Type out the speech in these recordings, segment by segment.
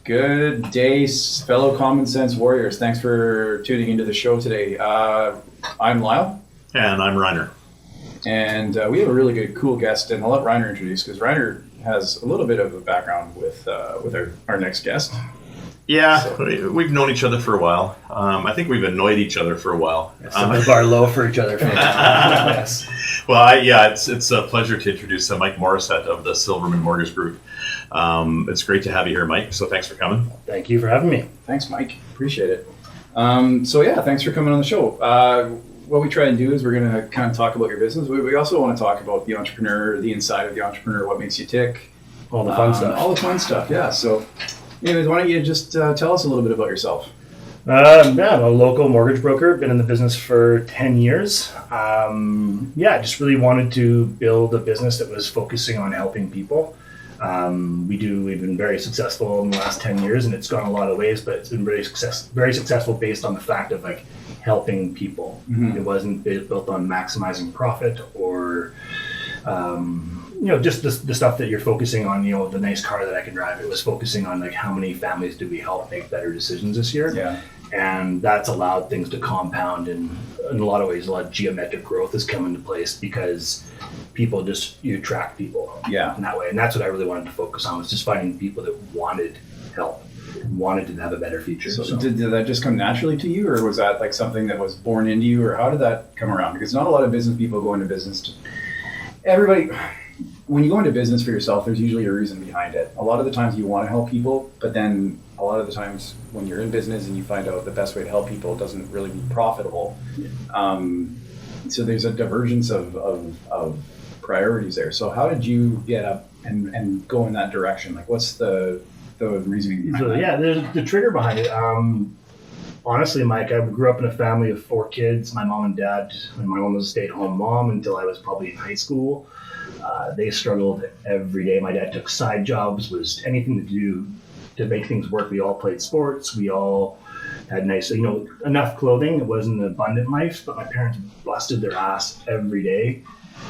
Good day, fellow Common Sense Warriors. Thanks for tuning into the show today. I'm Lyle. And I'm Reiner. And we have a really good, cool guest, and I'll let Reiner introduce, because Reiner has a little bit of a background with our next guest. Yeah, so. We've known each other for a while. I think we've annoyed each other for a while. Some of our low for each other. For yes. Well, it's a pleasure to introduce Mike Morisset of the Silverman Mortgage Group. It's great to have you here, Mike. So thanks for coming. Thank you for having me. Thanks, Mike. Appreciate it. Thanks for coming on the show. What we try and do is we're going to kind of talk about your business. We also want to talk about the entrepreneur, the inside of the entrepreneur, what makes you tick. All the fun stuff. All the fun stuff, yeah. So anyways, why don't you just tell us a little bit about yourself? I'm a local mortgage broker. Been in the business for 10 years. Just really wanted to build a business that was focusing on helping people. We've been very successful in the last 10 years, and it's gone a lot of ways, but it's been very successful based on the fact of helping people. Mm-hmm. It wasn't built on maximizing profit or just the stuff that you're focusing on, the nice car that I can drive. It was focusing on how many families do we help make better decisions this year. Yeah. And that's allowed things to compound, and in a lot of ways, a lot of geometric growth has come into place because you attract people in that way. And that's what I really wanted to focus on, was just finding people that wanted help, wanted to have a better future. So did that just come naturally to you, or was that something that was born into you, or how did that come around? Because not a lot of business people go into business. When you go into business for yourself, there's usually a reason behind it. A lot of the times you want to help people, but then a lot of the times when you're in business and you find out the best way to help people doesn't really be profitable. Yeah. So there's a divergence of priorities there. So how did you get up and go in that direction? What's the reasoning behind that? Yeah, there's the trigger behind it. Honestly, Mike, I grew up in a family of 4 kids. My mom and dad, and my mom was a stay-at-home mom until I was probably in high school. They struggled every day. My dad took side jobs, was anything to do to make things work. We all played sports. We all had nice, enough clothing. It wasn't an abundant life, but my parents busted their ass every day.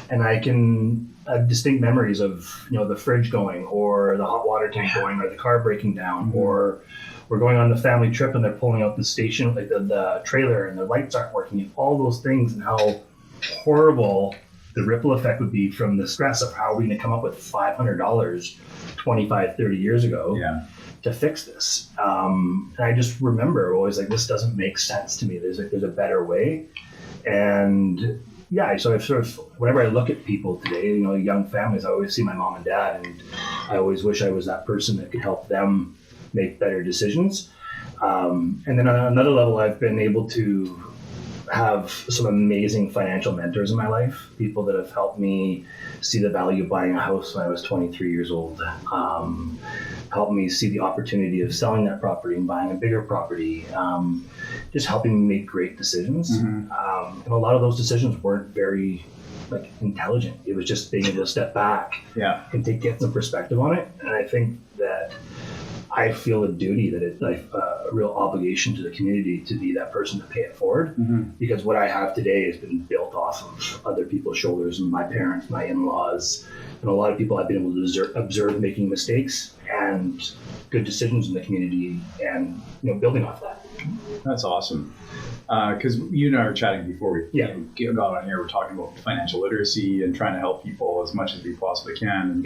And I can have distinct memories of, the fridge going, or the hot water tank going, or the car breaking down, mm-hmm. or we're going on the family trip and they're pulling out the station, the trailer, and the lights aren't working, and all those things, and how horrible the ripple effect would be from the stress of how are we going to come up with $500 25, 30 years ago to fix this. And I just remember always this doesn't make sense to me. There's a better way. And so I've sort of, whenever I look at people today, young families, I always see my mom and dad, and I always wish I was that person that could help them make better decisions. And then on another level, I've been able to have some amazing financial mentors in my life, people that have helped me see the value of buying a house when I was 23 years old, helped me see the opportunity of selling that property and buying a bigger property, just helping me make great decisions. Mm-hmm. And a lot of those decisions weren't very intelligent. It was just being able to step back and get some perspective on it. And I think that I feel a duty, that it's a real obligation to the community to be that person to pay it forward, mm-hmm. because what I have today has been built off of other people's shoulders, and my parents, my in-laws, and a lot of people I've been able to observe making mistakes and good decisions in the community, and building off that. That's awesome. Because you and I were chatting before we got on here. We're talking about financial literacy and trying to help people as much as we possibly can.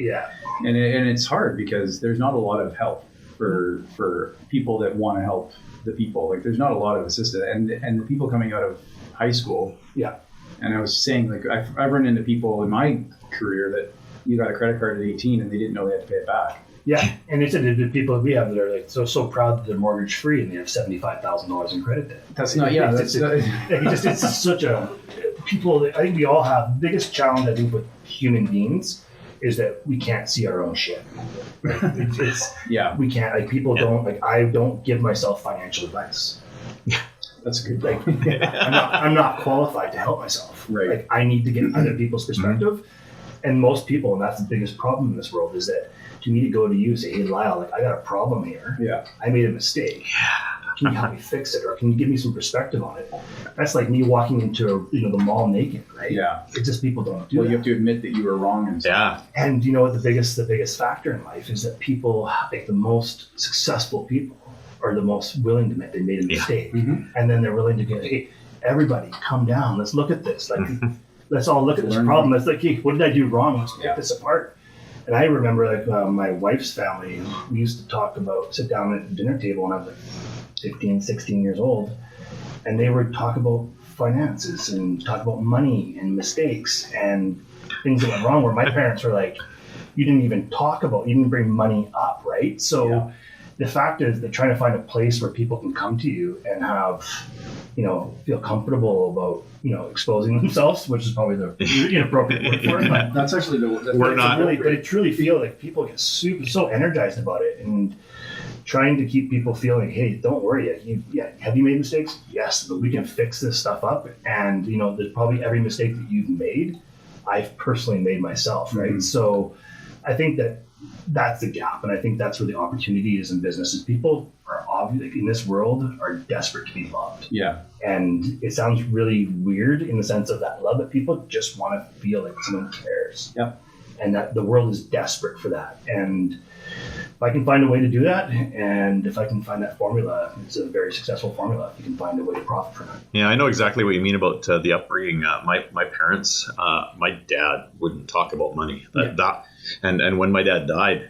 And it's hard because there's not a lot of help for people that want to help the people. There's not a lot of assistance, and the people coming out of high school. Yeah. And I was saying, I've run into people in my career that you got a credit card at 18 and they didn't know they had to pay it back. Yeah, and it's the people we have that are so proud that they're mortgage free and they have $75,000 in credit debt. That's not. Yeah, it's such a people. I think we all have the biggest challenge, I think, with human beings is that we can't see our own shit. We can't. People don't. I don't give myself financial advice. That's a good. I'm not qualified to help myself. Right. I need to get other people's perspective, mm-hmm. and most people, and that's the biggest problem in this world, is that to me to go to you and say, hey Lyle, I got a problem here. Yeah. I made a mistake. can you help me fix it? Or can you give me some perspective on it? That's like me walking into the mall naked, right? Yeah. It's just people don't do that. You have to admit that you were wrong. And And you know what the biggest factor in life is that people, like the most successful people, are the most willing to admit they made a mistake. And then they're willing to go, hey, everybody come down. Let's look at this. Like, let's all look at this problem. It's like, hey, what did I do wrong? Let's pick this apart. And I remember like my wife's family, we used to sit down at the dinner table when I was like 15, 16 years old. And they would talk about finances and talk about money and mistakes and things that went wrong, where my parents were like, you didn't bring money up, right? So the fact is they're trying to find a place where people can come to you and have, feel comfortable about, exposing themselves, which is probably the inappropriate word for it. But that's actually but I truly feel like people get so energized about it, and trying to keep people feeling, hey, don't worry. Have you made mistakes? Yes, but we can fix this stuff up. And, there's probably every mistake that you've made, I've personally made myself, right? So I think that's the gap. And I think that's where the opportunity is in business, is people are obviously in this world are desperate to be loved. Yeah. And it sounds really weird in the sense of that love, but people just want to feel like someone cares. Yeah. And that the world is desperate for that. And if I can find a way to do that, and if I can find that formula, it's a very successful formula if you can find a way to profit from it. Yeah, I know exactly what you mean about the upbringing. My parents, my dad wouldn't talk about money. And when my dad died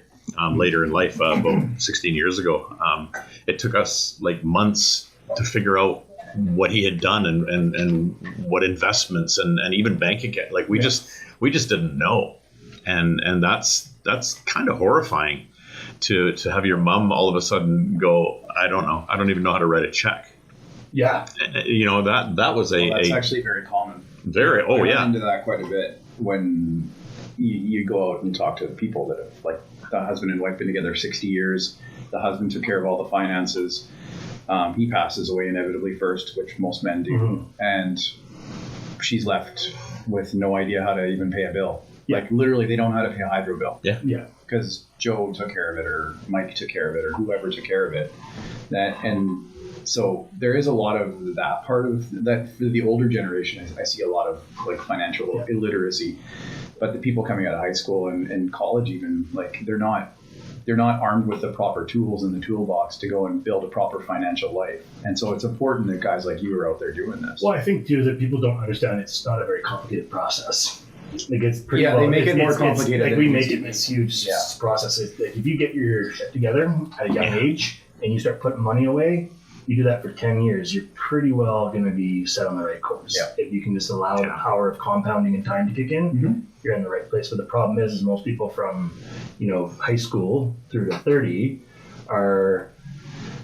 later in life, about 16 years ago, it took us like months to figure out what he had done and what investments and even bank account. Like we just didn't know, and that's kind of horrifying. To have your mom all of a sudden go, I don't know, I don't even know how to write a check. Yeah. That was that's actually very common. I run into that quite a bit when you go out and talk to people that have, like, the husband and wife been together 60 years. The husband took care of all the finances. He passes away inevitably first, which most men do. And she's left with no idea how to even pay a bill. Like literally they don't know how to pay a hydro bill. Yeah. Because Joe took care of it, or Mike took care of it, or whoever took care of it. And so there is a lot of that part of that for the older generation. I see a lot of like financial illiteracy, but the people coming out of high school and college, even, like they're not armed with the proper tools in the toolbox to go and build a proper financial life. And so it's important that guys like you are out there doing this. Well, I think too that people don't understand it's not a very complicated process. Like it's pretty they make it more complicated. Like we make it this huge process. It's like if you get your shit together at a young age and you start putting money away, you do that for 10 years, you're pretty well going to be set on the right course. Yeah. If you can just allow the power of compounding and time to kick in, you're in the right place. But the problem is most people from, high school through to 30 are,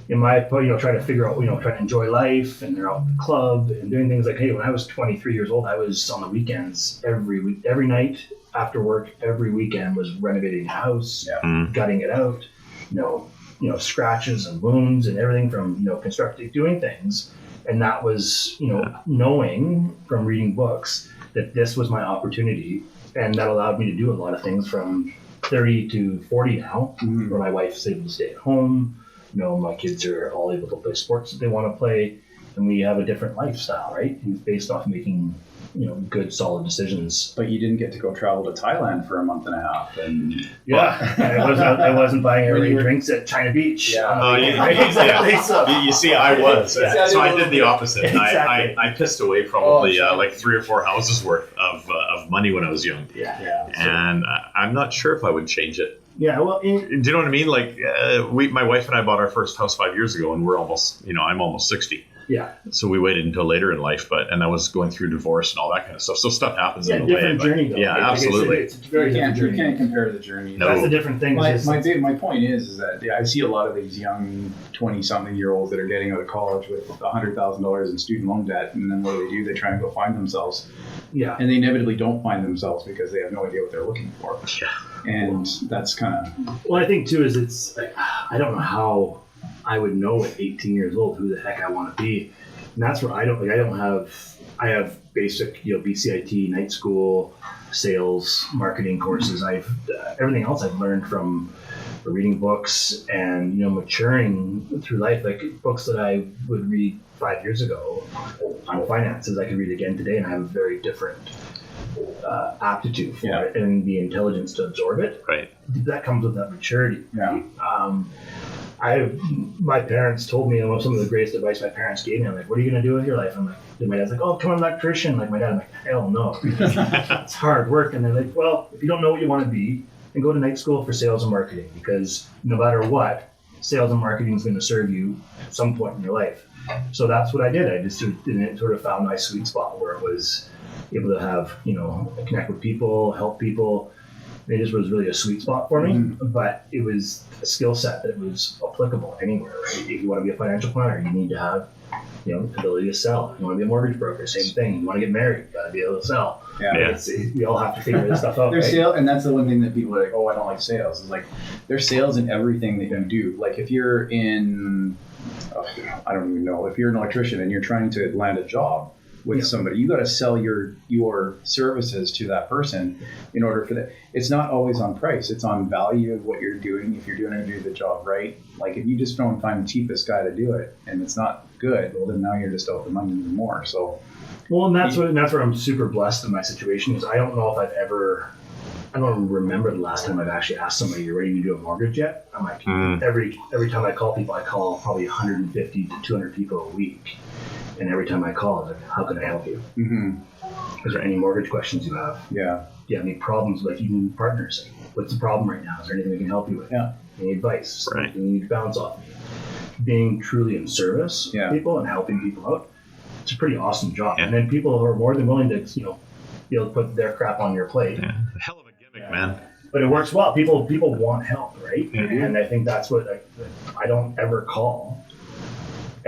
in my opinion, trying to figure out, trying to enjoy life, and they're out at the club and doing things like, hey, when I was 23 years old, I was on the weekends every week, every night after work, every weekend was renovating the house, gutting it out, scratches and wounds and everything from, constructing, doing things. And that was, knowing from reading books that this was my opportunity. And that allowed me to do a lot of things from 30 to 40 now, where my wife's able to stay at home. My kids are all able to play sports that they want to play, and we have a different lifestyle, right? It's based off making, good, solid decisions. But you didn't get to go travel to Thailand for a month and a half, and I wasn't buying every drinks at China Beach. Exactly. So you see, I was, so I did the opposite. Exactly. I pissed away probably like 3 or 4 houses worth of money when I was young. And I'm not sure if I would change it. Yeah, well, do you know what I mean? Like, my wife and I bought our first house 5 years ago, and we're almost, I'm almost 60. Yeah. So we waited until later in life, and I was going through divorce and all that kind of stuff. So stuff happens in the way. Different journey, though. Yeah, absolutely. It's a very different journey. You can't compare the journey. No. That's a different thing. My point is that I see a lot of these young 20-something-year-olds that are getting out of college with $100,000 in student loan debt, and then what do? They try and go find themselves. Yeah. And they inevitably don't find themselves because they have no idea what they're looking for. Yeah. And that's kind of... Well, I think, too, is it's like, I don't know how I would know at 18 years old who the heck I want to be. And that's where I have basic, BCIT, night school, sales, marketing courses. Everything else I've learned from or reading books and, you know, maturing through life. Like books that I would read 5 years ago on finances, I could read again today and I have a very different aptitude for it and the intelligence to absorb it. Right. That comes with that maturity. Yeah. My parents told me, some of the greatest advice my parents gave me. I'm like, what are you going to do with your life? I'm like, and my dad's like, oh, become an electrician. Like my dad, I'm like, hell no. It's hard work. And they're like, well, if you don't know what you want to be, then go to night school for sales and marketing, because no matter what, sales and marketing is going to serve you at some point in your life. So that's what I did. I just sort of found my sweet spot where it was able to have, you know, connect with people, help people. It just was really a sweet spot for me, but it was a skill set that was applicable anywhere. Right? If you want to be a financial planner, you need to have, you know, the ability to sell. You want to be a mortgage broker, same thing. You want to get married, you got to be able to sell. Yeah. We all have to figure this stuff out. There's right? sales, and that's the one thing that people are like, oh, I don't like sales. It's like there's sales in everything that you do. Like if you're in, I don't even know, if you're an electrician and you're trying to land a job with somebody, you got to sell your services to that person in order for that. It's not always on price. It's on value of what you're doing. If you're doing the job right, like if you just don't find the cheapest guy to do it and it's not good, well then now you're just out the money even more. So, well, and that's where I'm super blessed in my situation is I don't know if I don't remember the last time I've actually asked somebody, "You're ready to do a mortgage yet?" I'm like, every time I call people, I call probably 150 to 200 people a week. And every time I call, I'm like, how can I help you? Mm-hmm. Is there any mortgage questions you have? Yeah. Do you have any problems with even partners? Like, what's the problem right now? Is there anything we can help you with? Yeah. Any advice? Right. Anything you need to bounce off me? Being truly in service to people and helping people out, it's a pretty awesome job. Yeah. And then people are more than willing to, you know, be able to put their crap on your plate. Yeah. A hell of a gimmick, man. But it works well. People want help, right? Mm-hmm. And I think that's what I don't ever call.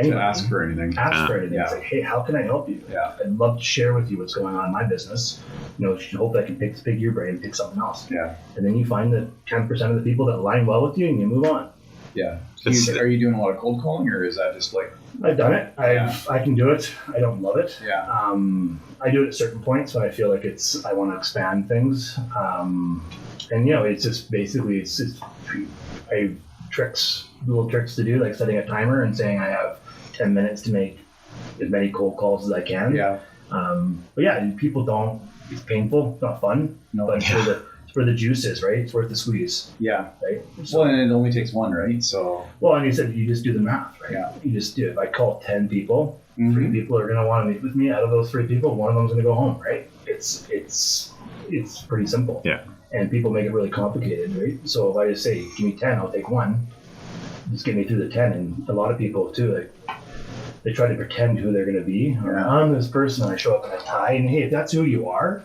To ask for anything. Yeah. Say, hey, how can I help you? Yeah. I'd love to share with you what's going on in my business. You know, hope I can pick your brain and pick something else. Yeah. And then you find the 10% of the people that align well with you and you move on. Yeah. Are you doing a lot of cold calling or is that just like... I've done it. I can do it. I don't love it. Yeah. I do it at certain points when I feel like I want to expand things. And, you know, it's just basically, it's just little tricks to do, like setting a timer and saying I have 10 minutes to make as many cold calls as I can. Yeah. But yeah, people don't, it's painful, it's not fun. No, but it's where the juice is, right? It's worth the squeeze. Yeah. Right? So, well, and it only takes one, right? So. Well, and you said you just do the math, right? Yeah. You just do it. If I call 10 people, 3 people are going to want to meet with me. Out of those 3 people, one of them's going to go home, right? It's pretty simple. Yeah. And people make it really complicated, right? So if I just say, give me 10, I'll take 1. Just get me through the 10. And a lot of people too, like, they try to pretend who they're going to be. Or I'm this person, and I show up in a tie. And hey, if that's who you are,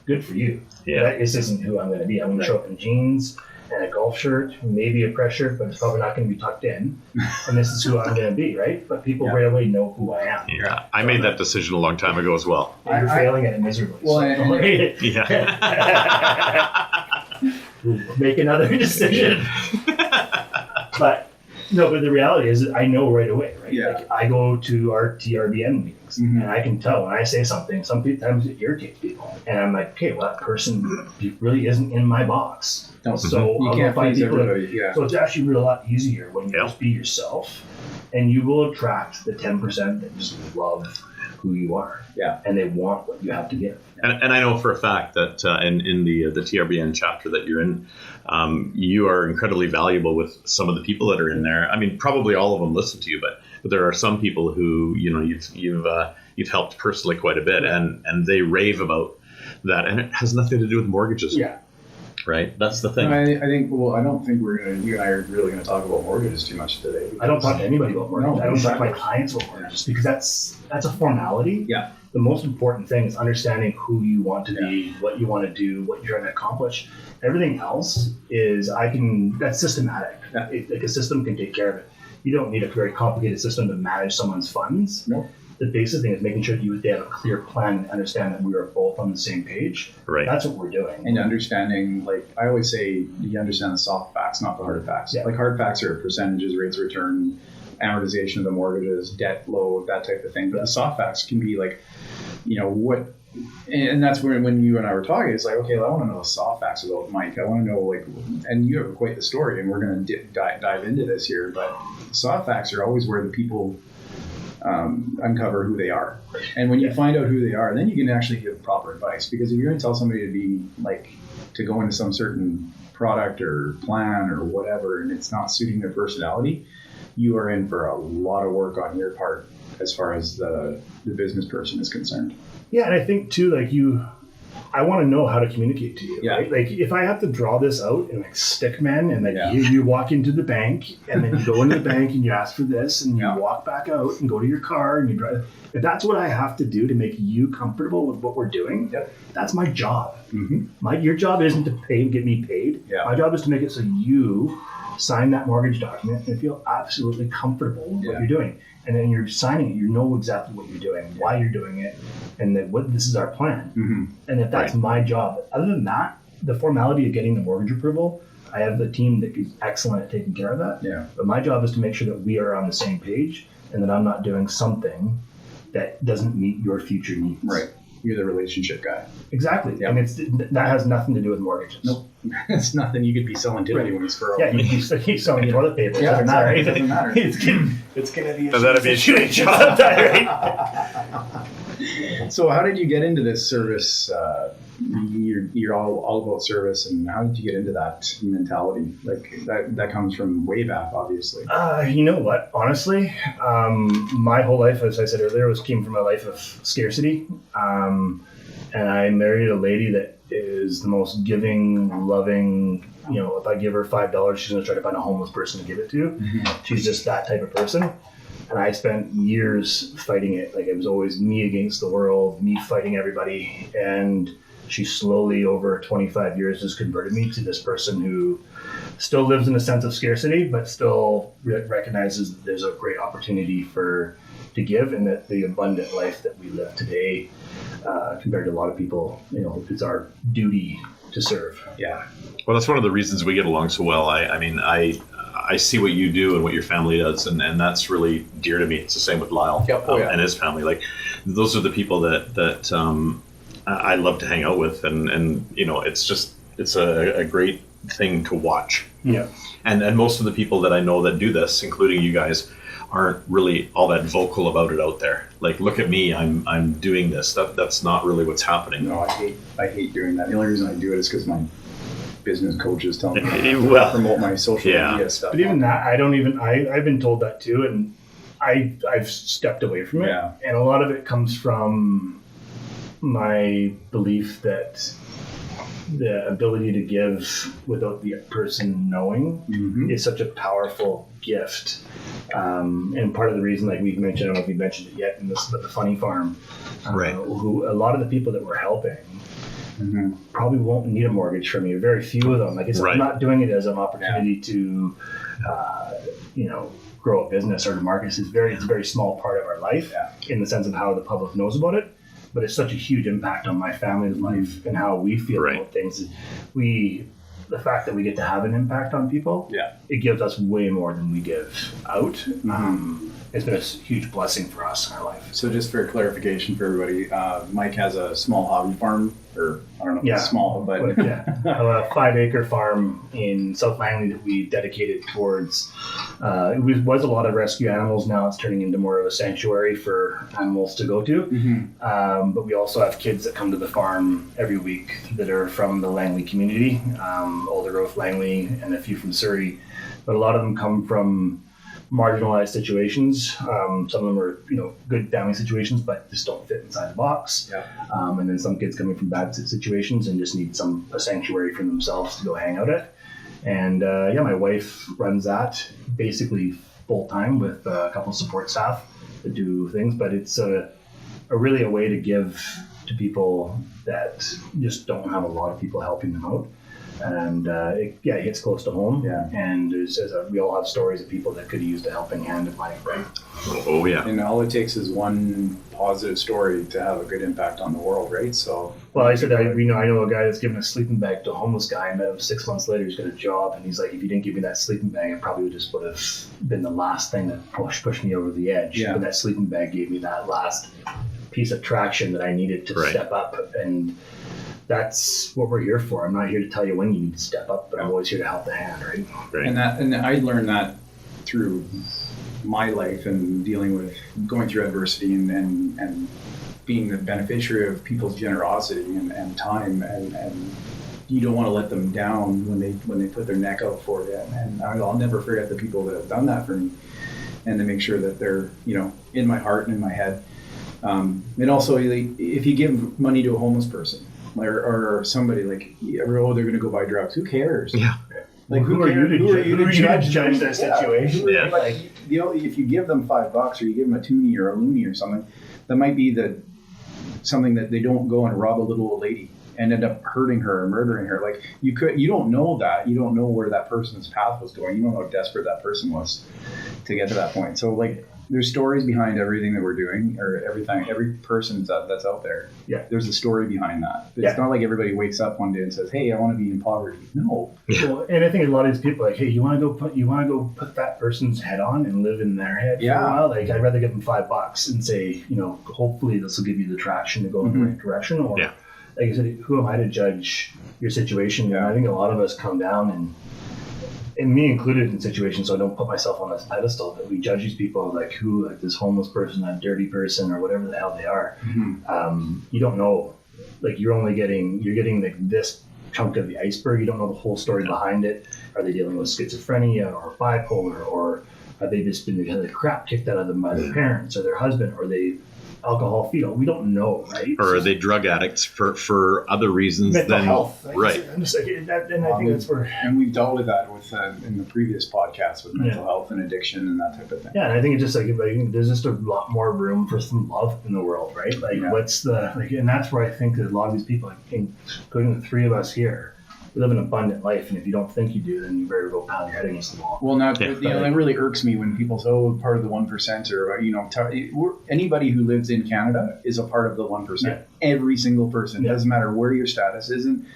good for you. Yeah. This isn't who I'm going to be. I'm going to show up in jeans and a golf shirt, maybe a press shirt, but it's probably not going to be tucked in. And this is who I'm going to be, right? But people right away know who I am. Yeah, I made that decision a long time ago as well. And you're failing at it miserably. Well, make another decision. But the reality is that I know right away, right? Yeah. Like I go to our TRBN meetings and I can tell when I say something, sometimes it irritates people. And I'm like, okay, well, that person really isn't in my box. So you can't find people. So it's actually a lot easier when you just be yourself, and you will attract the 10% that just love who you are. Yeah. And they want what you have to give. And I know for a fact that in the TRBN chapter that you're in, you are incredibly valuable with some of the people that are in there. I mean, probably all of them listen to you, but there are some people who, you know, you've helped personally quite a bit, and they rave about that, and it has nothing to do with mortgages. Yeah. Right. That's the thing. I think. Well, I don't think you and I are really going to talk about mortgages too much today. I don't talk to anybody about mortgages. I don't talk to my clients about mortgages because that's a formality. Yeah. The most important thing is understanding who you want to be, what you want to do, what you're trying to accomplish. Everything else is that's systematic. Yeah. Like a system can take care of it. You don't need a very complicated system to manage someone's funds. No. The basic thing is making sure that they have a clear plan and understand that we are both on the same page. Right. That's what we're doing. And understanding, like I always say, you understand the soft facts, not the hard facts. Yeah. Like hard facts are percentages, rates of return, amortization of the mortgages, debt load, that type of thing. But the soft facts can be like, you know, and that's when you and I were talking, it's like, okay, I want to know the soft facts about Mike. I want to know, like, and you have quite the story, and we're going to dive into this here, but soft facts are always where the people uncover who they are. And when you find out who they are, then you can actually give proper advice. Because if you're going to tell somebody to go into some certain product or plan or whatever, and it's not suiting their personality, you are in for a lot of work on your part as far as the business person is concerned. Yeah, and I think too, I want to know how to communicate to you. Yeah. Right? Like if I have to draw this out in stickmen and you walk into the bank and then you go into the bank and you ask for this and you walk back out and go to your car and you drive. If that's what I have to do to make you comfortable with what we're doing, that's my job. Mm-hmm. Your job isn't to pay and get me paid. Yeah. My job is to make it so you sign that mortgage document and feel absolutely comfortable with what you're doing. And then you're signing it, you know exactly what you're doing, why you're doing it, and that this is our plan. Mm-hmm. And if that's my job, other than that, the formality of getting the mortgage approval, I have the team that is excellent at taking care of that. Yeah. But my job is to make sure that we are on the same page and that I'm not doing something that doesn't meet your future needs. Right. You're the relationship guy. Exactly. Yeah. And that has nothing to do with mortgages. Nope. It's nothing. You could be selling tiddlywinks for you could be selling toilet paper. Yeah, it doesn't matter. It doesn't matter. It's gonna be a shooting job, right? So how did you get into this service? You're all about service, and how did you get into that mentality? Like that comes from way back, obviously. You know what? Honestly, my whole life, as I said earlier, came from a life of scarcity. And I married a lady that is the most giving, loving. You know, if I give her $5, she's gonna try to find a homeless person to give it to. Mm-hmm. She's just that type of person. And I spent years fighting it. Like it was always me against the world, me fighting everybody. And she slowly, over 25 years, has converted me to this person who still lives in a sense of scarcity, but still recognizes that there's a great opportunity to give, and that the abundant life that we live today, compared to a lot of people, it's our duty to serve. Yeah. Well, that's one of the reasons we get along so well. I see what you do and what your family does, and that's really dear to me. It's the same with Lyle and his family. Like, those are the people that I love to hang out with, and it's a great thing to watch. Yeah. And most of the people that I know that do this, including you guys, aren't really all that vocal about it out there. Like, look at me, I'm doing this. That's not really what's happening. No, I hate doing that. The only reason I do it is because my business coaches tell me to promote my social media stuff. But even that, I've been told that too, and I've stepped away from it. Yeah. And a lot of it comes from my belief that the ability to give without the person knowing is such a powerful gift. And part of the reason, like we've mentioned, I don't know if we mentioned it yet, but the Funny Farm, who a lot of the people that we're helping probably won't need a mortgage from you. Very few of them. I'm not doing it as an opportunity to, grow a business or to market. It's a very small part of our life in the sense of how the public knows about it. But it's such a huge impact on my family's life and how we feel about things. The fact that we get to have an impact on people, it gives us way more than we give out. It's been a huge blessing for us in our life. So just for clarification for everybody, Mike has a small hobby farm, or I don't know if it's small, but a 5-acre farm in South Langley that we dedicated towards, it was a lot of rescue animals. Now it's turning into more of a sanctuary for animals to go to. But we also have kids that come to the farm every week that are from the Langley community, Older Growth Langley and a few from Surrey. But a lot of them come from marginalized situations. Some of them are, good family situations, but just don't fit inside the box. And then some kids coming from bad situations and just need a sanctuary for themselves to go hang out at. And my wife runs that basically full time with a couple of support staff that do things, but it's really a way to give to people that just don't have a lot of people helping them out. And it hits close to home. And we all have stories of people that could have used a helping hand in life, right? Oh yeah. And all it takes is one positive story to have a good impact on the world, right? So. Well, I said I know a guy that's given a sleeping bag to a homeless guy. I met him 6 months later. He's got a job, and he's like, if you didn't give me that sleeping bag, it probably would have been the last thing that pushed me over the edge. But that sleeping bag gave me that last piece of traction that I needed to step up. And that's what we're here for. I'm not here to tell you when you need to step up, but I'm always here to help the hand, right? And I learned that through my life and dealing with going through adversity and being the beneficiary of people's generosity and time, and you don't want to let them down when they put their neck out for you. And I'll never forget the people that have done that for me, and to make sure that they're, you know, in my heart and in my head. And also, if you give money to a homeless person or somebody, like, they're going to go buy drugs, who cares? Yeah. Like, who are you to judge that situation? Yeah. Like, you know, if you give them $5 or you give them a toonie or a loony or something, that might be something that they don't go and rob a little old lady and end up hurting her or murdering her. Like, you don't know that. You don't know where that person's path was going. You don't know how desperate that person was to get to that point. So, like, there's stories behind everything that we're doing, or every person that's out there. Yeah. There's a story behind that. It's not like everybody wakes up one day and says, "Hey, I want to be in poverty." No. Well, and I think a lot of these people are like, "Hey, you want to go put that person's head on and live in their head for a while?" Like, I'd rather give them $5 and say, you know, hopefully this will give you the traction to go in the right direction. Or, like I said, who am I to judge your situation? Yeah. And I think a lot of us come down and me included in situations, so I don't put myself on this pedestal, but we judge these people like this homeless person, that dirty person, or whatever the hell they are. Mm-hmm. You don't know. Like, you're getting like this chunk of the iceberg. You don't know the whole story behind it. Are they dealing with schizophrenia or bipolar, or have they just been the crap kicked out of them by their parents or their husband, or they alcohol fetal? We don't know, right? Or are they drug addicts for other reasons mental than health? Right. I'm just like that, and I think that's where. And we've dealt with that with in the previous podcast with mental health and addiction and that type of thing. Yeah, and I think it's just like there's just a lot more room for some love in the world, right? Like, what's the and that's where I think that a lot of these people, including the three of us here, we live an abundant life, and if you don't think you do, then you better go pound your head against the wall. Well, now, that really irks me when people say, "Oh, part of the 1%," or, you know, anybody who lives in Canada is a part of the 1%. Yeah. Every single person. It doesn't matter where your status is. And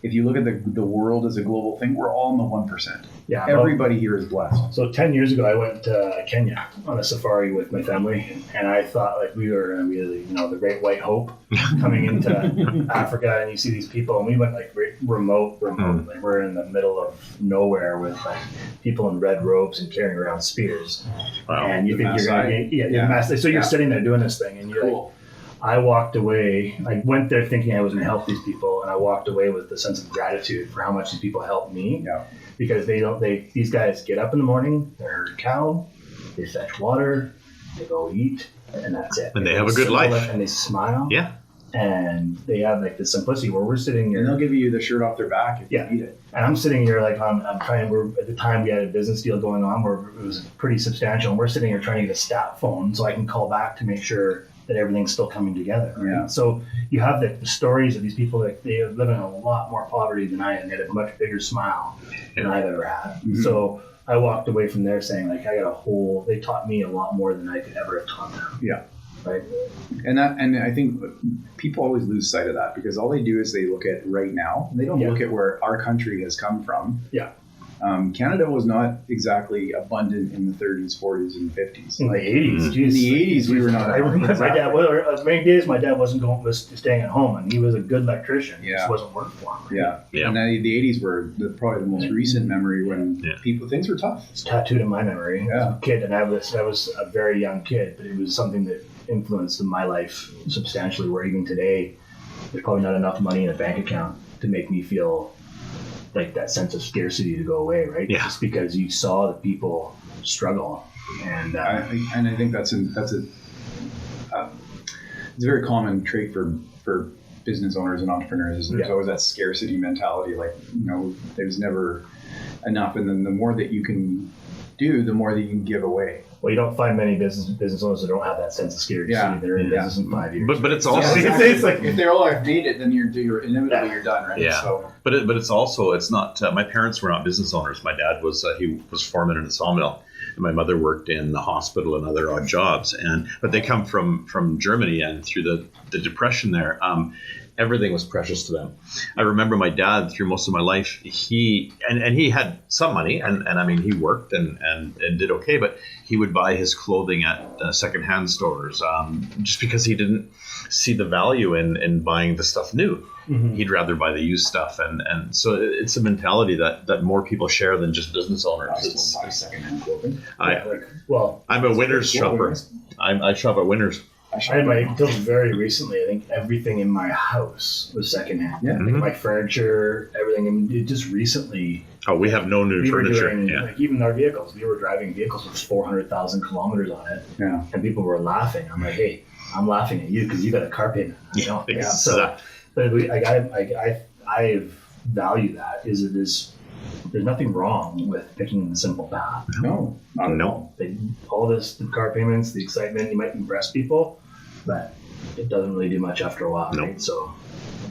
if you look at the world as a global thing, we're all in the 1%. Yeah, everybody here is blessed. So 10 years ago, I went to Kenya on a safari with my family, and I thought, like, we were going to be, you know, the Great White Hope coming into Africa, and you see these people, and we went like remote. Like, we're in the middle of nowhere with like people in red robes and carrying around spears. Wow. And you think you're going to so you're sitting there doing this thing, and you're like, I walked away. I went there thinking I was going to help these people, and I walked away with the sense of gratitude for how much these people helped me. Yeah. Because these guys get up in the morning, they herd cow, they fetch water, they go eat, and that's it. And they have a good life. And they smile. Yeah. And they have like the simplicity where we're sitting here. And they'll give you the shirt off their back if you need it. And I'm sitting here like at the time we had a business deal going on where it was pretty substantial, and we're sitting here trying to get a stat phone so I can call back to make sure that everything's still coming together. Right? Yeah. So you have the stories of these people that they live in a lot more poverty than I am. They had a much bigger smile than I've ever had. Mm-hmm. So I walked away from there saying, like, they taught me a lot more than I could ever have taught them. Yeah. Right. And I think people always lose sight of that, because all they do is they look at right now. They don't look at where our country has come from. Yeah. Canada was not exactly abundant in the 30s, 40s, and 50s. In the 80s, geez. In the 80s, we were not. I remember my dad. Well, many days my dad was staying at home, and he was a good electrician. Yeah. It just wasn't working for him. Right? Yeah. And the 80s were probably the most recent memory when things were tough. It's tattooed in my memory. Yeah. As a kid, and I was a very young kid, but it was something that influenced my life substantially. Where even today, there's probably not enough money in a bank account to make me feel like that sense of scarcity to go away, right? Yeah. Just because you saw the people struggle, and I think it's a very common trait for business owners and entrepreneurs. Is there's always that scarcity mentality, like, you know, there's never enough, and then the more that you can do, the more that you can give away. Well, you don't find many business owners that don't have that sense of scarcity. They're in business in 5 years. But it's also it's like if they're all outdated, then you're inevitably you're done, right? Yeah. So. But it's not. My parents were not business owners. My dad was he was foreman in a sawmill, and my mother worked in the hospital and other odd jobs. But they come from Germany, and through the depression there, everything was precious to them. I remember my dad through most of my life, he had some money, and I mean, he worked and did okay, but he would buy his clothing at secondhand stores just because he didn't see the value in buying the stuff new. Mm-hmm. He'd rather buy the used stuff, and so it's a mentality that more people share than just business owners. I still buy secondhand clothing. I'm a Winners shopper. I shop at Winners. I had until very recently, I think everything in my house was secondhand. Yeah. Like my furniture, everything. And just recently. Oh, we have no new furniture. Like even our vehicles. We were driving vehicles with 400,000 kilometers on it. Yeah. And people were laughing. I'm like, hey, I'm laughing at you because you got a car payment. Yeah. So, but I value that. There's nothing wrong with picking the simple path. No, not at all. All this, the car payments, the excitement, you might impress people, but it doesn't really do much after a while, right? So,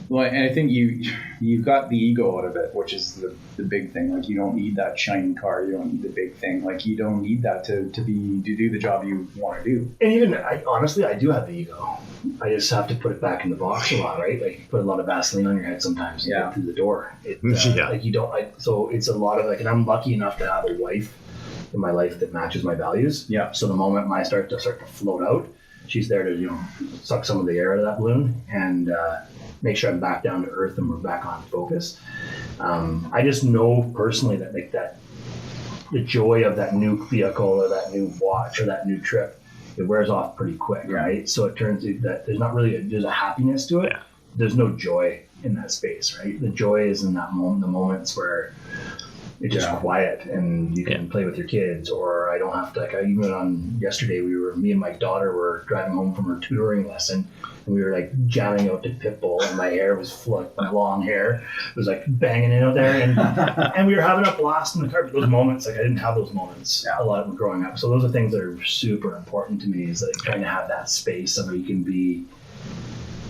well, and I think you've got the ego out of it, which is the big thing. Like, you don't need that shiny car, you don't need the big thing. Like, you don't need that to do the job you want to do. And even honestly, I do have the ego. I just have to put it back in the box a lot, right? Like, you put a lot of Vaseline on your head sometimes to get through the door. Like, you don't so it's a lot of and I'm lucky enough to have a wife in my life that matches my values. Yeah. So the moment I start to float out, she's there to suck some of the air out of that balloon and make sure I'm back down to earth and we're back on focus. I just know personally that the joy of that new vehicle or that new watch or that new trip, it wears off pretty quick, right? So it turns out that there's not really there's a happiness to it. Yeah. There's no joy in that space, right? The joy is in that moment, the moments where it's just quiet and you can play with your kids, or I don't have to, even on yesterday, me and my daughter were driving home from her tutoring lesson and we were jamming out to Pitbull and my hair was my long hair was banging in out there and we were having a blast in the car. But those moments, I didn't have those moments a lot of them growing up. So those are things that are super important to me, is trying to have that space where you can be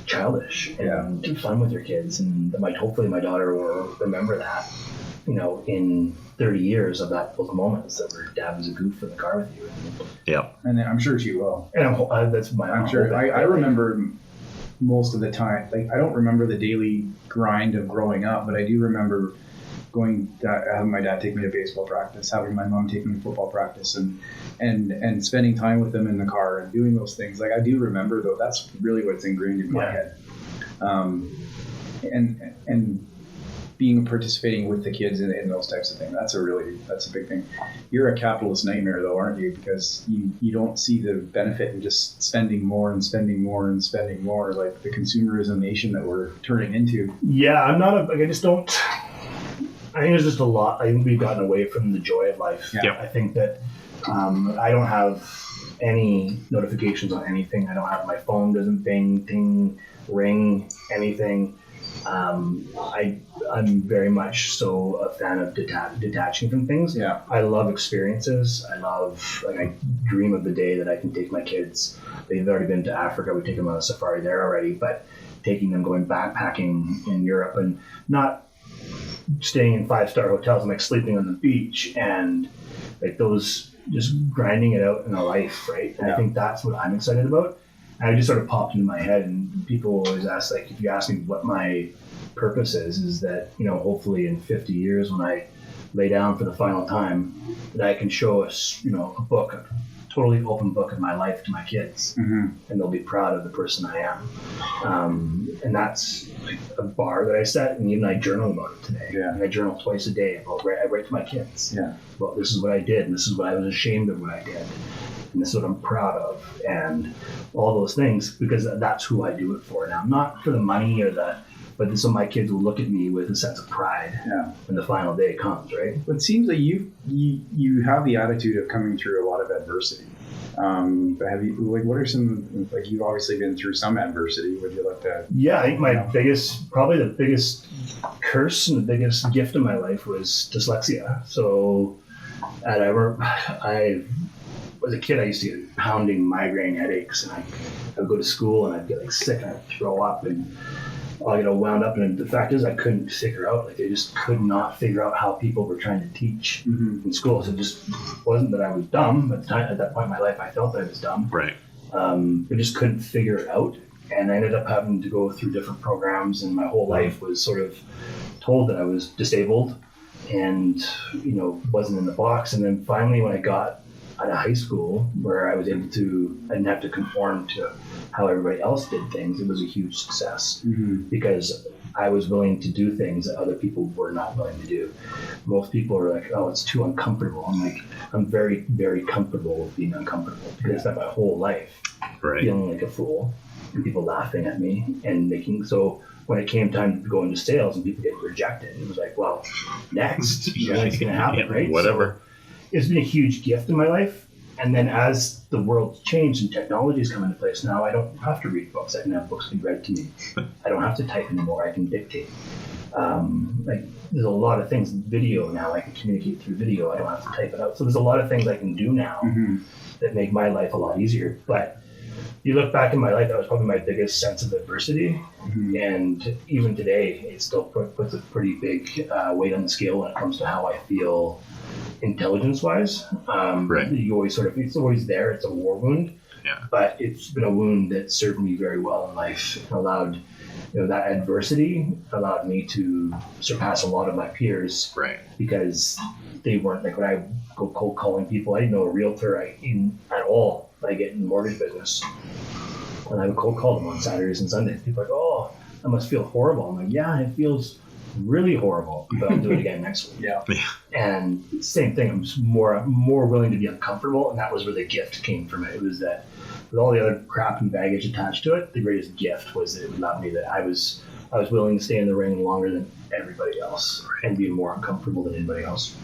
childish and do fun with your kids, and hopefully my daughter will remember that, in 30 years of those moments that where Dad was a goof in the car with you. Yeah, and I'm sure she will. And I'm sure. I remember most of the time. I don't remember the daily grind of growing up, but I do remember having my dad take me to baseball practice, having my mom take me to football practice, and spending time with them in the car and doing those things. I do remember, though. That's really what's ingrained in my head. And participating with the kids in those types of things. That's a big thing. You're a capitalist nightmare, though, aren't you? Because you don't see the benefit in just spending more and spending more and spending more, like the consumerism nation that we're turning into. Yeah, I'm not I just don't. I think there's just a lot. I think we've gotten away from the joy of life. Yeah. I think that I don't have any notifications on anything. I don't have my phone doesn't ting, ring, anything. I'm very much so a fan of detaching from things. Yeah. I love experiences. I dream of the day that I can take my kids. They've already been to Africa. We take them on a safari there already, but taking them going backpacking in Europe and not staying in 5-star hotels and sleeping on the beach and those, just grinding it out in a life, right? And I think that's what I'm excited about. And it just sort of popped into my head, and people always ask, if you ask me what my purpose is that, hopefully in 50 years when I lay down for the final time, that I can show us, a book, a totally open book of my life to my kids, and they'll be proud of the person I am. And that's a bar that I set, and even I journal about it today. Yeah. And I journal twice a day I write to my kids. Yeah. Well, this is what I did, and this is what I was ashamed of what I did, and this is what I'm proud of, and all those things, because that's who I do it for now. Not for the money but so my kids will look at me with a sense of pride when the final day comes, right? But it seems like you have the attitude of coming through a lot of adversity. Have you, what are some, you've obviously been through some adversity. Would you like to? Yeah, I think probably the biggest curse and the biggest gift in my life was dyslexia. So as a kid, I used to get pounding migraine headaches, and I would go to school and I'd get sick and I'd throw up and I'll get all wound up. And the fact is, I couldn't figure out, I just could not figure out how people were trying to teach in school. So it just wasn't that I was dumb. At that point in my life, I felt that I was dumb. Right. I just couldn't figure it out. And I ended up having to go through different programs, and my whole life was sort of told that I was disabled and, wasn't in the box. And then finally when I got out of high school, where I was able to, I didn't have to conform to how everybody else did things, it was a huge success because I was willing to do things that other people were not willing to do. Most people are like, oh, it's too uncomfortable. I'm like, I'm very, very comfortable with being uncomfortable because I spent my whole life feeling like a fool and people laughing at me and making, so when it came time to go into sales and people get rejected, it was like, well, next, what's going to happen, right? Whatever. So it's been a huge gift in my life. And then as the world's changed and technology's come into place now, I don't have to read books. I can have books be read to me. I don't have to type anymore. I can dictate. There's a lot of things, video now, I can communicate through video. I don't have to type it out. So there's a lot of things I can do now that make my life a lot easier. But you look back in my life, that was probably my biggest sense of adversity. And even today, it still puts a pretty big weight on the scale when it comes to how I feel intelligence-wise. You always it's always there. It's a war wound, but it's been a wound that served me very well in life. It allowed, that adversity allowed me to surpass a lot of my peers, because they weren't like when I go cold calling people. I didn't know a realtor at all. I get in the mortgage business, and I would cold call them on Saturdays and Sundays. People are like, oh, that must feel horrible. I'm like, yeah, it feels really horrible, but I'll do it again next week. And same thing, I'm just more willing to be uncomfortable, and that was where the gift came from it. It was that with all the other crap and baggage attached to it, the greatest gift was that it allowed me that I was willing to stay in the ring longer than everybody else and be more uncomfortable than anybody else.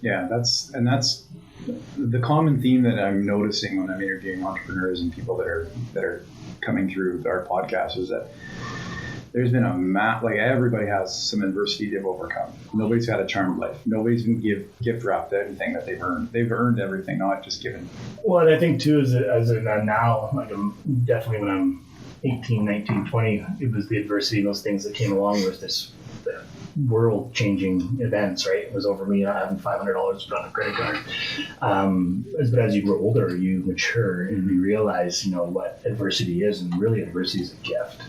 Yeah, that's the common theme that I'm noticing when I'm interviewing entrepreneurs and people that are coming through our podcast is that there's been everybody has some adversity they've overcome. Nobody's had a charmed life. Nobody's been gift wrapped anything that they've earned. They've earned everything, not just given. Well, and I think too, now, definitely when I'm 18, 19, 20, it was the adversity and those things that came along with this world-changing events, right? It was over me not having $500 to put on a credit card. But as you grow older, you mature and you realize, what adversity is, and really adversity is a gift.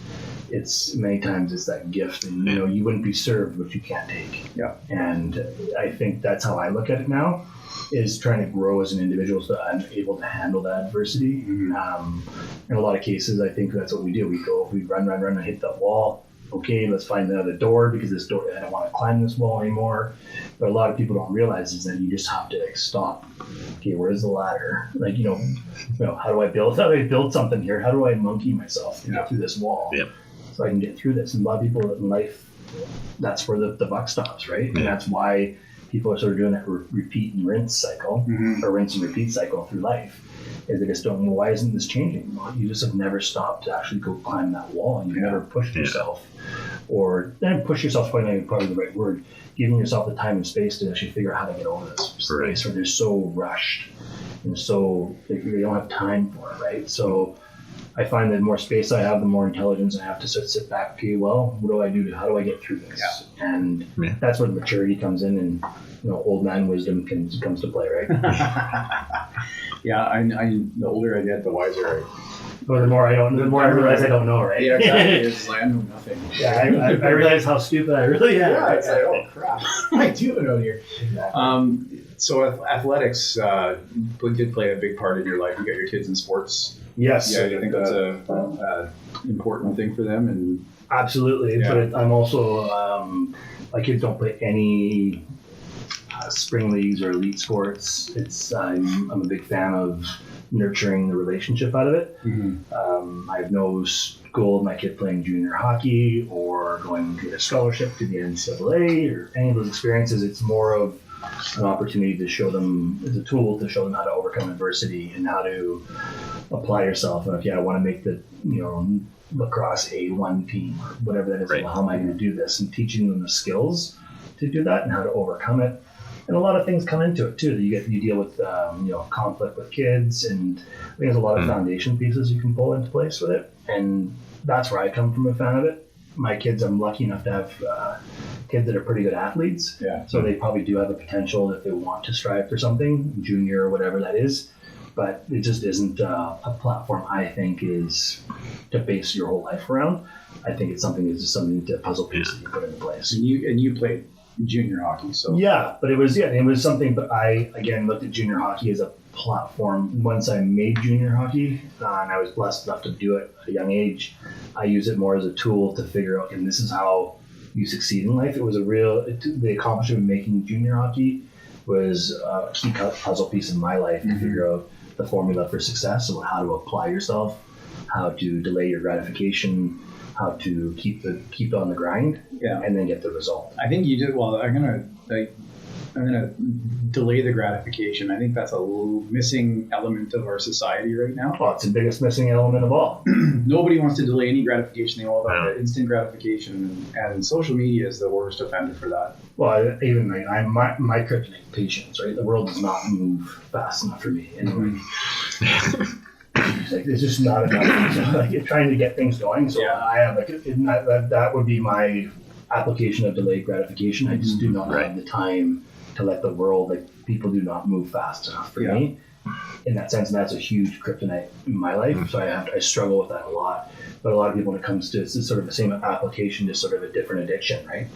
It's many times it's that gift, and you wouldn't be served what you can't take. And I think that's how I look at it now, is trying to grow as an individual so I'm able to handle that adversity. In a lot of cases, I think that's what we do. We run and hit that wall. Okay, let's find another door, because this door, I don't want to climb this wall anymore. But a lot of people don't realize is that you just have to stop. Okay, where's the ladder? How do I build something here? How do I monkey myself to get through this wall so I can get through this? And a lot of people in life, that's where the buck stops, right? And that's why people are sort of doing that repeat and rinse cycle, or rinse and repeat cycle through life. Is they just don't know, why isn't this changing? Well, you just have never stopped to actually go climb that wall, and you've never pushed yourself, or then push yourself, probably the right word, giving yourself the time and space to actually figure out how to get over this space where they're so rushed and so they don't have time for it, right? So I find that the more space I have, the more intelligence I have to sit back. Okay, well, what do I do? How do I get through this? And that's where the maturity comes in, and old man wisdom comes to play, right? The older I get, the wiser I. Or the more I realize I don't know, right? Yeah, exactly. It's like I know nothing. I realize how stupid I really am. Yeah, it's like, oh crap, I do know here. Exactly. So athletics did play a big part in your life. You got your kids in sports. Yes. Yeah, I think that's a important thing for them. And absolutely, but I'm also my kids don't play any spring leagues or elite sports. I'm a big fan of nurturing the relationship out of it. I have no goal of my kid playing junior hockey or going to get a scholarship to the NCAA or any of those experiences. It's more of an opportunity to show them, as a tool to show them how to overcome adversity and how to apply yourself. And if I want to make the lacrosse A1 team or whatever that is, well, how am I going to do this? And teaching them the skills to do that and how to overcome it. And a lot of things come into it too. You deal with conflict with kids, and I think there's a lot of foundation pieces you can pull into place with it. And that's where I come from, a fan of it. My kids, I'm lucky enough to have kids that are pretty good athletes. So they probably do have a potential if they want to strive for something, junior or whatever that is. but it just isn't a platform I think is to base your whole life around. I think it's something to puzzle piece that you put into place. And you played junior hockey, so yeah, but it was something. But I again looked at junior hockey as a platform. Once I made junior hockey, and I was blessed enough to do it at a young age, I use it more as a tool to figure out, and this is how you succeed in life. It was the accomplishment of making junior hockey was a key puzzle piece in my life to figure out the formula for success, and how to apply yourself, how to delay your gratification, how to keep on the grind, and then get the result. I think you did well. I'm gonna delay the gratification. I think that's a missing element of our society right now. Well, it's the biggest missing element of all. Nobody wants to delay any gratification. They all about the instant gratification, and social media is the worst offender for that. Well, my kryptonite patience, right? The world does not move fast enough for me, and it's just not enough. Like you're trying to get things going. So I have that would be my application of delayed gratification. I just do not have the time to let the world, people do not move fast enough for me in that sense, and that's a huge kryptonite in my life. So I struggle with that a lot. But a lot of people, when it comes to, it's sort of the same application, just sort of a different addiction, right?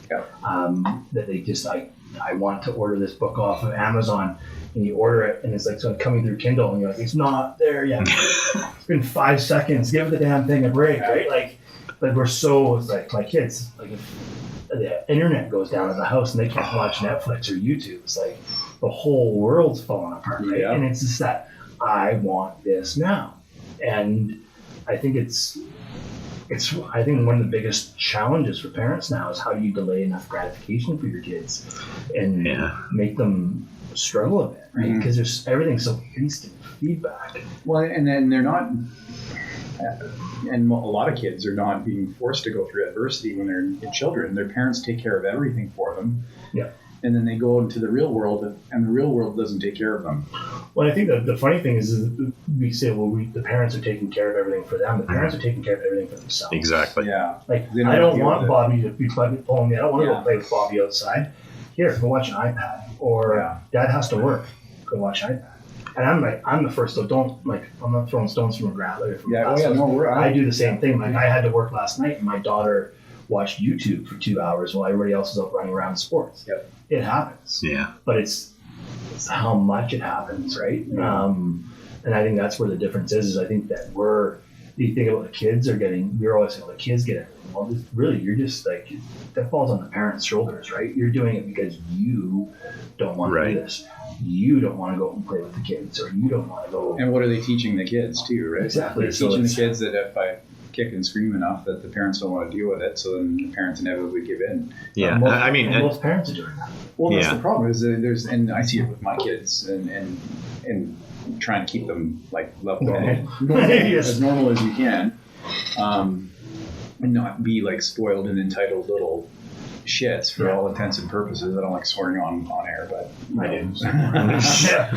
That they just, I want to order this book off of Amazon, and you order it, and it's like sort of coming through Kindle, and you're like, it's not there yet. It's been 5 seconds. Give the damn thing a break, right? Like we're so, it's like my kids, like if the internet goes down in the house and they can't watch Netflix or YouTube, it's like the whole world's falling apart, right? And it's just that I want this now, and I think I think one of the biggest challenges for parents now is how do you delay enough gratification for your kids and make them struggle a bit, right? Because there's everything's so instant feedback. Well, and then they're not. And a lot of kids are not being forced to go through adversity when they're children. Their parents take care of everything for them. Yeah. And then they go into the real world, and the real world doesn't take care of them. Well, I think the funny thing is we say, the parents are taking care of everything for them. The parents are taking care of everything for themselves. Exactly. Yeah. Like, I don't want Bobby to be pulling me. I don't want to go play with Bobby outside. Here, go watch an iPad. Or Dad has to work. Go watch iPad. And I'm the first, so I'm not throwing stones from a ground. I do the same thing. Like, I had to work last night, and my daughter watched YouTube for 2 hours while everybody else is out running around sports. Yep. It happens. Yeah. But it's how much it happens, right? Yeah. And I think that's where the difference is I think that you think about the kids we're always saying, well, the kids get it. Well, really, you're just like, that falls on the parents' shoulders, right? You're doing it because you don't want to do this. You don't want to go and play with the kids, or you don't want to go. And what are they teaching the kids too, right? Exactly. They're teaching the kids that if I kick and scream enough, that the parents don't want to deal with it, so then the parents inevitably give in. Yeah, most parents are doing that. Well, that's the problem. Is and I see it with my kids, and trying to keep them like level as normal as you can, and not be like spoiled and entitled little shits for all intents and purposes. I don't like swearing on air, but I do.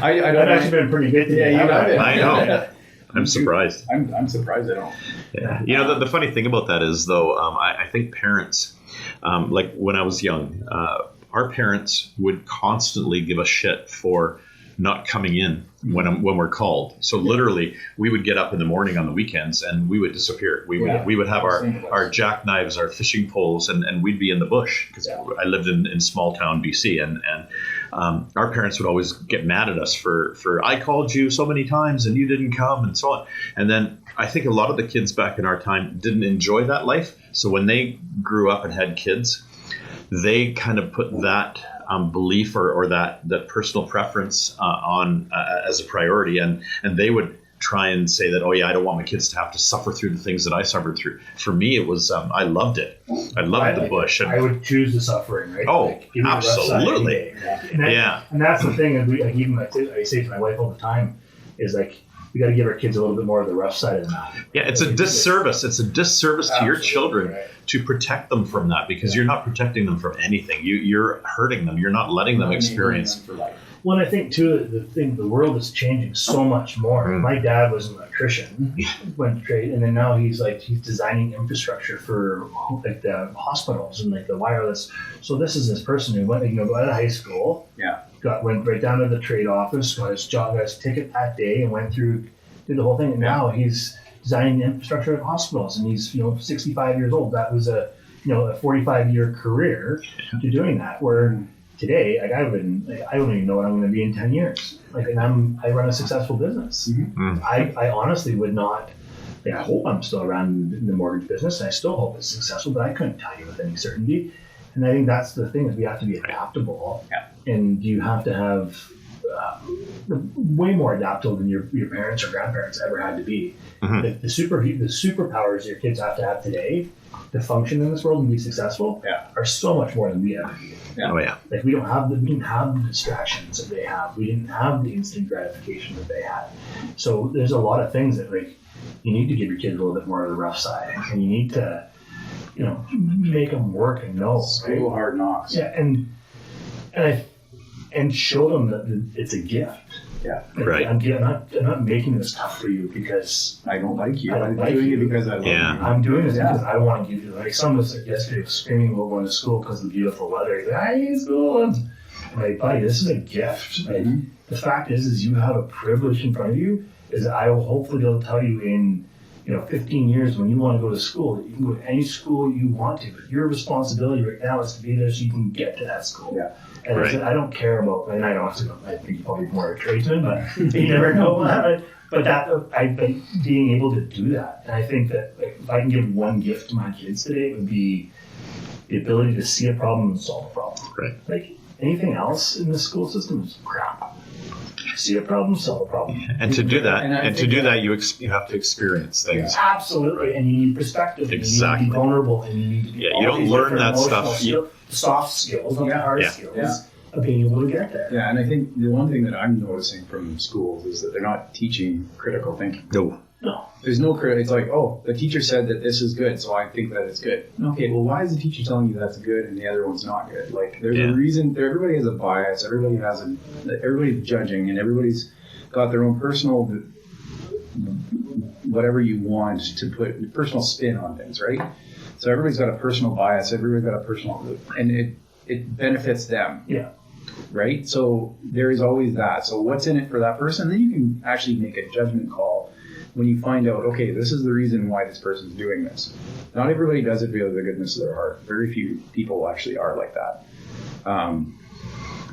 I've actually been pretty good today. Yeah, you got it. I know. I'm surprised. I'm surprised I don't. Yeah. You know, the funny thing about that is, though, I think parents, like when I was young, our parents would constantly give us shit for not coming in when we're called. So literally, we would get up in the morning on the weekends and we would disappear. We would have our jackknives, our fishing poles, and we'd be in the bush because I lived in small town BC, and our parents would always get mad at us for I called you so many times and you didn't come and so on. And then I think a lot of the kids back in our time didn't enjoy that life. So when they grew up and had kids, they kind of put that belief or that personal preference on as a priority, and they would try and say that, I don't want my kids to have to suffer through the things that I suffered through. For me, it was I loved it. I loved the bush. I would choose the suffering, right? Oh, absolutely. And that's the thing. Even I say to my wife all the time is like, we got to give our kids a little bit more of the rough side of the map. Yeah, it's a disservice. It's a disservice to your children to protect them from that, because you're not protecting them from anything. You're hurting them. You're not letting them experience. Well, and I think too, the world is changing so much more. My dad was an electrician, went trade, and then now he's designing infrastructure for like the hospitals and like the wireless. So this is this person who went, out of high school, went right down to the trade office, got his ticket that day, and went through, did the whole thing. And now he's designing the infrastructure of hospitals, and he's 65 years old. That was a 45-year career to doing that. Where today, I don't even know what I'm going to be in 10 years. And I run a successful business. Mm-hmm. I honestly would not. I hope I'm still around in the mortgage business. And I still hope it's successful, but I couldn't tell you with any certainty. And I think that's the thing, is we have to be adaptable, and you have to have way more adaptable than your parents or grandparents ever had to be. Mm-hmm. The superpowers your kids have to have today to function in this world and be successful are so much more than we ever did. Yeah. Oh yeah. We didn't have the distractions that they have. We didn't have the instant gratification that they had. So there's a lot of things that you need to give your kids a little bit more of the rough side, and you need to make them work and know. School hard knocks. Yeah, and show them that it's a gift. Yeah, right. I'm not making this tough for you because I don't like you. I'm doing it because I love you. I'm doing this because I want to give you. Some of us yesterday was screaming about going to school because of the beautiful weather. He's like, I hate school. And I'm like, buddy, this is a gift. Mm-hmm. The fact is you have a privilege in front of you. Is that I will hopefully be able to tell you in 15 years when you want to go to school, that you can go to any school you want to. But your responsibility right now is to be there so you can get to that school. Yeah. And I don't care about, and I don't have to go, I think you're probably more a tradesman, but you never know. But being able to do that. And I think that if I can give one gift to my kids today, it would be the ability to see a problem and solve a problem. Right. Anything else in the school system is crap. See a problem, solve a problem. And to do that, you have to experience things. Yeah. Absolutely, and you need perspective. Exactly. And you need to be vulnerable, and you need to be you don't learn that stuff. The soft skills, not the hard skills of being able to get there. Yeah, and I think the one thing that I'm noticing from schools is that they're not teaching critical thinking. No. There's no critical. It's like, the teacher said that this is good, so I think that it's good. Okay, well, why is the teacher telling you that's good and the other one's not good? There's a reason. Everybody has a bias. Everybody's judging, and everybody's got their own personal, whatever you want to put, personal spin on things, right? So everybody's got a personal bias. Everybody's got a personal, and it benefits them. Yeah. Right. So there is always that. So what's in it for that person? Then you can actually make a judgment call. When you find out, okay, this is the reason why this person's doing this. Not everybody does it because of the goodness of their heart. Very few people actually are like that.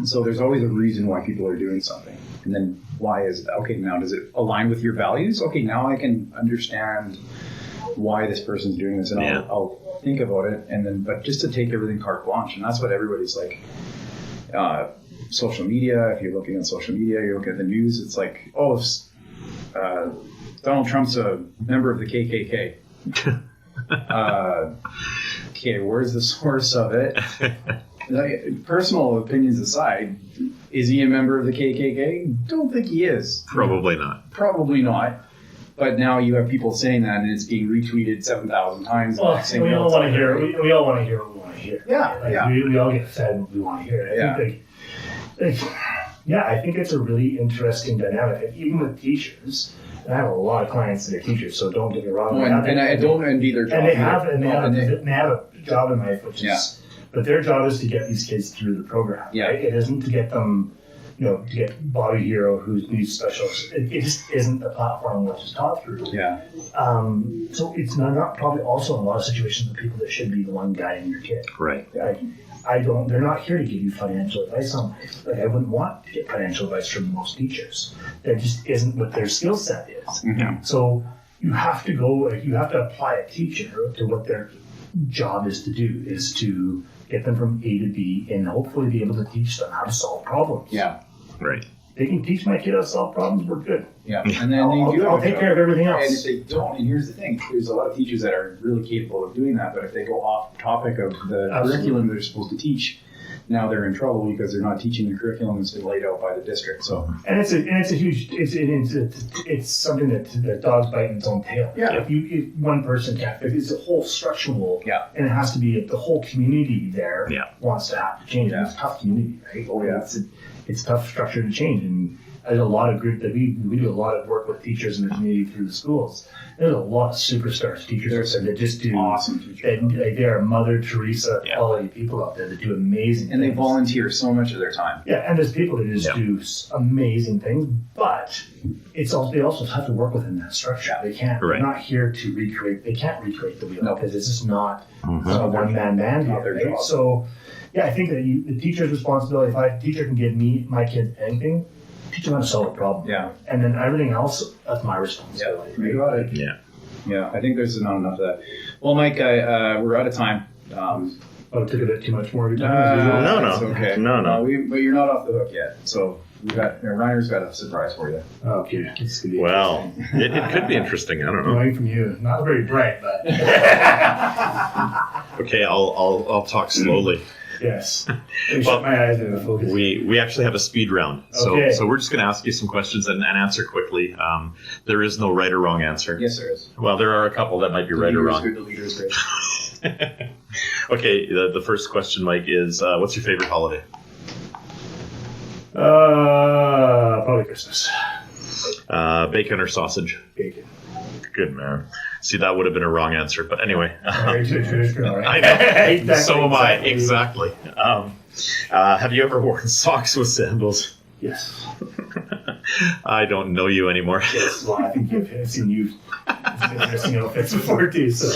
So there's always a reason why people are doing something. And then why is that? Okay, now does it align with your values? Okay, now I can understand why this person's doing this, and I'll think about it. And then, but just to take everything carte blanche, and that's what everybody's like. Social media. If you're looking at social media, you look at the news. It's like, Donald Trump's a member of the KKK. Okay, where's the source of it? Personal opinions aside, is he a member of the KKK? Don't think he is. Probably not. Probably not. But now you have people saying that, and it's being retweeted 7,000 times. Well, we all want to hear. We all want to hear what we want to hear. Yeah, We all get fed what we want to hear. I think it's a really interesting dynamic, even with teachers. And I have a lot of clients that are teachers, so don't get me wrong. I don't envy their job. And they have a job in life, which is, but their job is to get these kids through the program. Yeah. Right? It isn't to get them, to get Bobby Hero who needs specials. It just isn't the platform which is taught through. Yeah. So it's not probably also in a lot of situations the people that should be the one guiding your kid. Right. They're not here to give you financial advice on life. I wouldn't want to get financial advice from most teachers. That just isn't what their skill set is. Mm-hmm. So you have to apply a teacher to what their job is to do, is to get them from A to B and hopefully be able to teach them how to solve problems. Yeah. Right. They can teach my kid how to solve problems, we're good. Yeah. And then I'll take care of everything else. And if they don't, and here's the thing, there's a lot of teachers that are really capable of doing that, but if they go off topic of the curriculum they're supposed to teach, now they're in trouble because they're not teaching the curriculum that's been laid out by the district. So it's a huge it's something that dogs bite in its own tail. Yeah. If one person can't, it's a whole structural. Yeah. And it has to be the whole community there. Yeah. Wants to have to change. Yeah. It's a tough community, right? Oh yeah. It's tough structure to change, and there's a lot of group that we do a lot of work with teachers in the community through the schools. There's a lot of superstar teachers out there that just do awesome teachers. They are Mother Teresa quality people out there that do amazing and things. they volunteer so much of their time. Yeah, and there's people that just do amazing things, but they also have to work within that structure. They can't. They're not here to recreate. They can't recreate the wheel because it's just not a one-man band here. Right? So, yeah, I think that the teacher's responsibility. If a teacher can give my kids anything, teach them how to solve a problem. Yeah, and then everything else, that's my responsibility. Yeah, you got it. Yeah. I think there's not enough of that. Well, Mike, we're out of time. Took a bit too much more of your time. No. It's okay. No. But you're not off the hook yet. So Reiner's got a surprise for you. Okay. This could be well, it could be interesting. I don't know. Knowing from you, not very bright, but. Okay, I'll talk slowly. Yes. Shut my eyes and focus. We actually have a speed round. So we're just going to ask you some questions and answer quickly. There is no right or wrong answer. Yes, there is. Well, there are a couple that might be right or wrong. The leader is great. Okay, the first question, Mike, is what's your favorite holiday? Probably Christmas. Bacon or sausage? Bacon. Good man. See, that would have been a wrong answer, but anyway. Very traditional, right? I know. So am I. Exactly. Have you ever worn socks with sandals? Yes. I don't know you anymore. Yes. Well, I think I've seen you in interesting outfits before too. So.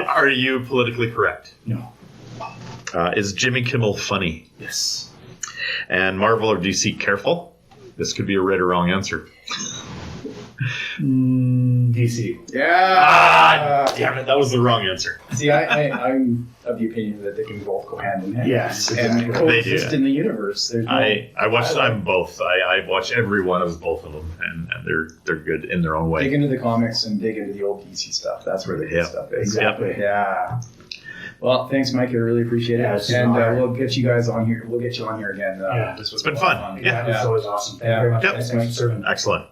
Are you politically correct? No. Is Jimmy Kimmel funny? Yes. And Marvel or DC careful? This could be a right or wrong answer. DC. Yeah. Damn it, that was the wrong answer. See, I'm of the opinion that they can both go hand in hand. Yes, and exactly. coexist in the universe. There's I watched them both. I watch every one of both of them, and they're good in their own way. Dig into the comics and dig into the old DC stuff. That's where the good stuff is. Exactly. Yeah. Well, thanks, Mike. I really appreciate it. And we'll get you guys on here. We'll get you on here again. It's been fun. Yeah, it's always awesome. Thank you very much. Thanks for serving. Excellent.